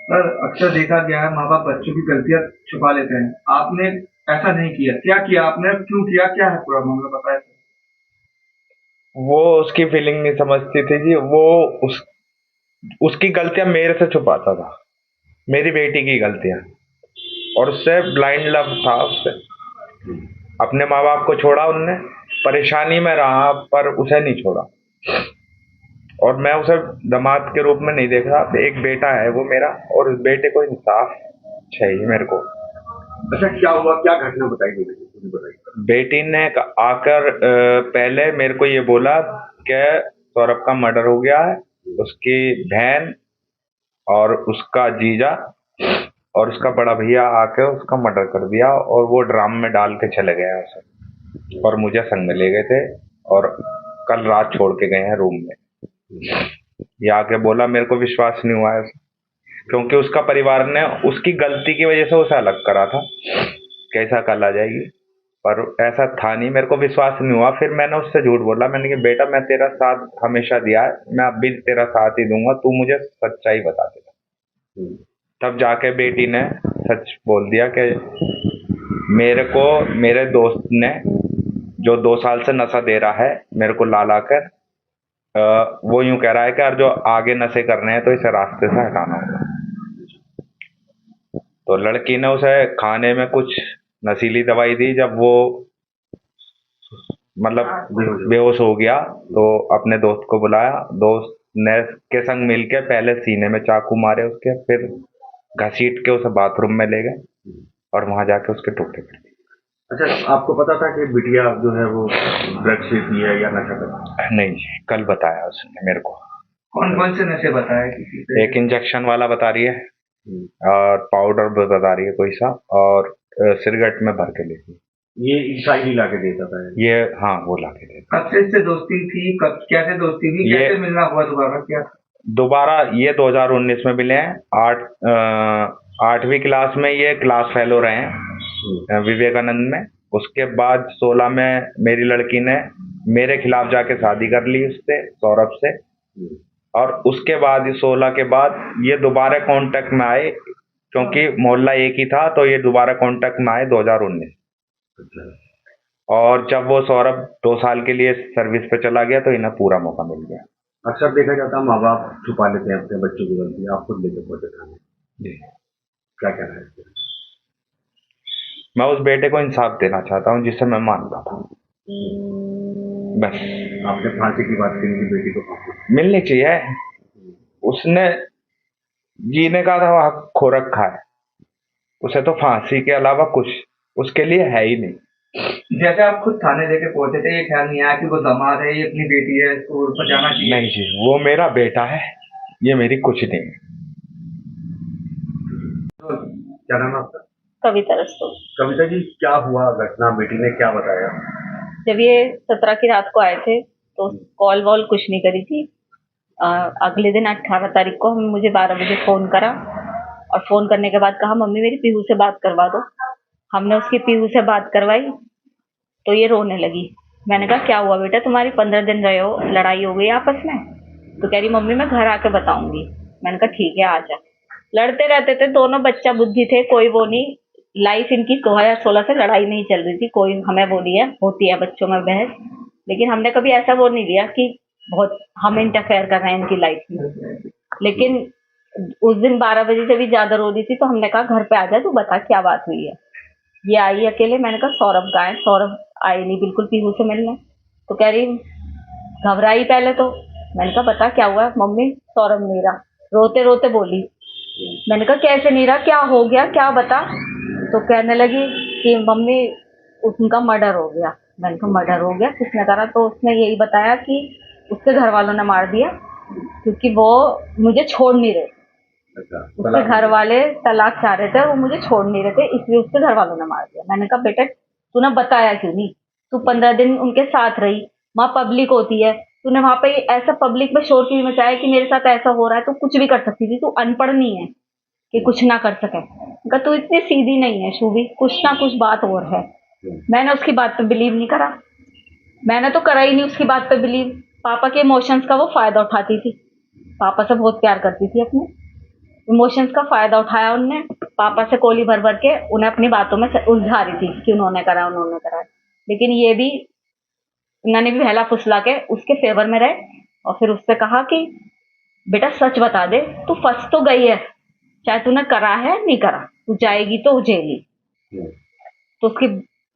पर अक्सर देखा गया है माँ बाप बच्चों की गलतियां छुपा लेते हैं। आपने ऐसा नहीं किया, क्या किया आपने, क्यों किया, क्या है पूरा मामला बताया सर। वो उसकी फीलिंग नहीं समझती थी जी। वो उस उसकी गलतियां मेरे से छुपाता था, मेरी बेटी की गलतियां। और उससे ब्लाइंड लव था उससे। अपने माँ बाप को छोड़ा उनने, परेशानी में रहा पर उसे नहीं छोड़ा। और मैं उसे दामाद के रूप में नहीं देख रहा। एक बेटा है वो मेरा, और उस बेटे को इंसाफ चाहिए मेरे को। अच्छा, क्या हुआ, क्या घटना बताई गई मुझे बताइए। बेटी ने आकर पहले मेरे को ये बोला कि सौरभ का मर्डर हो गया है। उसकी बहन और उसका जीजा और उसका बड़ा भैया आके उसका मर्डर कर दिया, और वो ड्राम में डाल के चले गए हैं उसे, और मुझे संग में ले गए थे, और कल रात छोड़ के गए हैं रूम में। ये आके बोला, मेरे को विश्वास नहीं हुआ है क्योंकि उसका परिवार ने उसकी गलती की वजह से उसे अलग करा था, कैसा कल आ जाएगी। पर ऐसा था नहीं, मेरे को विश्वास नहीं हुआ। फिर मैंने उससे झूठ बोला, मैंने कहा बेटा मैं तेरा साथ हमेशा दिया है, मैं अब भी तेरा साथ ही दूंगा, तू मुझे सच्चाई बता देगा। तब जाके बेटी ने सच बोल दिया कि मेरे को मेरे दोस्त ने, जो 2 साल से नशा दे रहा है मेरे को ला ला कर, वो यूं कह रहा है कि यार जो आगे नशे करने हैं तो इसे रास्ते से हटाना होगा। तो लड़की ने उसे खाने में कुछ नशीली दवाई दी। जब वो मतलब बेहोश हो गया तो अपने दोस्त को बुलाया। दोस्त ने के संग मिलके पहले सीने में चाकू मारे उसके, फिर घसीट के उसे बाथरूम में ले गए और वहां जाके उसके टुकड़े कर दिए। अच्छा, आपको पता था कि बिटिया जो है वो ड्रग्स लेती है या नशा करती है? नहीं, कल बताया उसने मेरे को। कौन कौन से नशे बताए किसी से। एक इंजेक्शन वाला बता रही है, हम्म। और पाउडर भी बता रही है कोई सा, और सिगरेट में भर के लेती है। ये ईसाई ही ला के देता था ये हाँ, वो ला के देती कब से इससे दोस्ती थी, कब कैसे दोस्ती हुई, ये कैसे मिलना हुआ दोबारा, क्या था। है। दोबारा ये 2019 में मिले हैं। 8वीं क्लास में ये क्लास फेलो रहे हैं विवेकानंद में। उसके बाद 16 में मेरी लड़की ने मेरे खिलाफ जाके शादी कर ली उससे, सौरभ से। और उसके बाद 16 के बाद ये दोबारा कांटेक्ट में आए, क्योंकि मोहल्ला एक ही था, तो ये दोबारा कांटेक्ट में आए 2019। और जब वो सौरभ 2 साल के लिए सर्विस पे चला गया तो इन्हें पूरा मौका मिल गया। अक्सर देखा जाता है माँ बाप छुपा लेते हैं अपने बच्चों की गलती, आप खुद लेके पहुंचे थाने, जी। क्या कहना है इस पे? मैं उस बेटे को इंसाफ देना चाहता हूँ जिसे मैं मानता था, बस। आपने फांसी की बात करी कि बेटी को फांसी। मिलनी चाहिए। उसने जीने का तो हक खो रखा है, उसे तो फांसी के अलावा कुछ उसके लिए है ही नहीं। जैसे आप खुद थाने लेके पहुंचे थे, ये ख्याल नहीं आया कि वो दामाद है, ये अपनी बेटी है, इसको रोड पर जाना चाहिए। नहीं जी, वो मेरा बेटा है, ये मेरी कुछ नहीं है। तो क्या नाम है आपका? कविता रस्तोगी। कविता जी, क्या हुआ घटना, बेटी ने क्या बताया? जब ये 17 की रात को आए थे तो कॉल वॉल कुछ नहीं करी थी। अगले दिन 18 तारीख को मुझे 12 बजे फोन करा, और फोन करने के बाद कहा मम्मी मेरी पीहू से बात करवा दो। हमने उसकी पीहू से बात करवाई तो ये रोने लगी। मैंने कहा क्या हुआ बेटा, तुम्हारी 15 दिन रहे हो, लड़ाई हो गई आपस में? तो कह रही मम्मी मैं घर आके बताऊंगी। मैंने कहा ठीक है आ जा। लड़ते रहते थे दोनों, बच्चा बुद्धि थे, कोई वो नहीं। लाइफ इनकी 2016 से लड़ाई नहीं चल रही थी, कोई हमें वो नहीं है, होती है बच्चों में बहस, लेकिन हमने कभी ऐसा वो नहीं दिया कि बहुत हम इंटरफेयर कर रहे हैं इनकी लाइफ में। लेकिन उस दिन 12 बजे से भी ज्यादा रो रही थी तो हमने कहा घर पे आ जा, तू बता क्या बात हुई है। ये आई अकेले। मैंने कहा सौरभ कहाँ है? सौरभ आए नहीं बिल्कुल पीहू से मिलने। तो कह रही घबराई पहले तो। मैंने कहा बता क्या हुआ? मम्मी सौरभ नहीं रहा, रोते रोते बोली। मैंने कहा कैसे नहीं रहा, क्या हो गया, क्या बता। तो कहने लगी कि मम्मी उनका मर्डर हो गया। मैंने कहा मर्डर हो गया, किसने करा? तो उसने यही बताया कि उसके घर वालों ने मार दिया, क्योंकि वो मुझे छोड़ नहीं रहे। उसके घर वाले तलाक चाह रहे थे और वो मुझे छोड़ नहीं रहे थे, इसलिए उसके घर वालों ने मार दिया। मैंने कहा बेटा तूने बताया क्यों नहीं? तू 15 दिन उनके साथ रही, वहां पब्लिक होती है, तूने वहां पे ऐसा पब्लिक में शोर क्यों मचाया कि मेरे साथ ऐसा हो रहा है? तू कुछ भी कर सकती थी, तू अनपढ़ नहीं है कि कुछ ना कर सके। कहा तू इतनी सीधी नहीं है शुभी, कुछ ना कुछ बात और है। मैंने उसकी बात पे बिलीव नहीं करा, मैंने तो करा ही नहीं उसकी बात पे बिलीव। पापा के इमोशंस का वो फायदा उठाती थी, पापा से बहुत प्यार करती थी अपने। इमोशंस का फायदा उठाया उनने, पापा से कोली भर भर के उन्हें अपनी बातों में उलझा रही थी कि उन्होंने करा। लेकिन ये भी उन्होंने भी बहला फुसला के उसके फेवर में रहे और फिर उससे कहा कि बेटा सच बता दे, तू फंस तो गई है, चाहे तूने करा है नहीं करा, तू जाएगी तो जेल ही। तो उसकी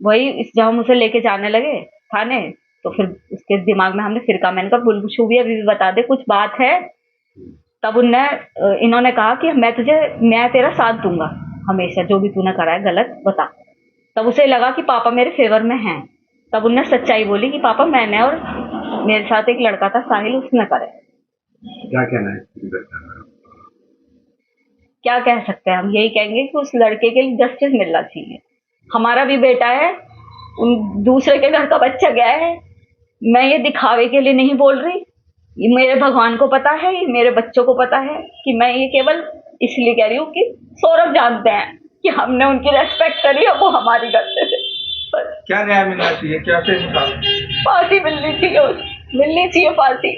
वही जब हम उसे लेके जाने लगे थाने, तो फिर उसके दिमाग में हमने फिरका, मैंने कहा बुलबुशु भी अभी भी बता दे कुछ बात है। तब इन्होंने कहा कि मैं तेरा साथ दूंगा हमेशा, जो भी तूने करा है गलत बता। तब उसे लगा कि पापा मेरे फेवर में हैं। तब उनने सच्चाई बोली कि पापा मैंने और मेरे साथ एक लड़का था साहिल, उसने करे। क्या कहना है? क्या कह सकते हैं हम, यही कहेंगे कि उस लड़के के लिए जस्टिस मिलना चाहिए। हमारा भी बेटा है, उन दूसरे के घर का बच्चा गया है। मैं ये दिखावे के लिए नहीं बोल रही, ये मेरे भगवान को पता है, ये मेरे बच्चों को पता है कि मैं ये केवल इसलिए कह रही हूँ कि सौरभ जानते हैं कि हमने उनकी रेस्पेक्ट करी और वो हमारी करते थे। बस क्या न्याय मिलना चाहिए, क्या से इंसाफ? फांसी मिलनी चाहिए फांसी।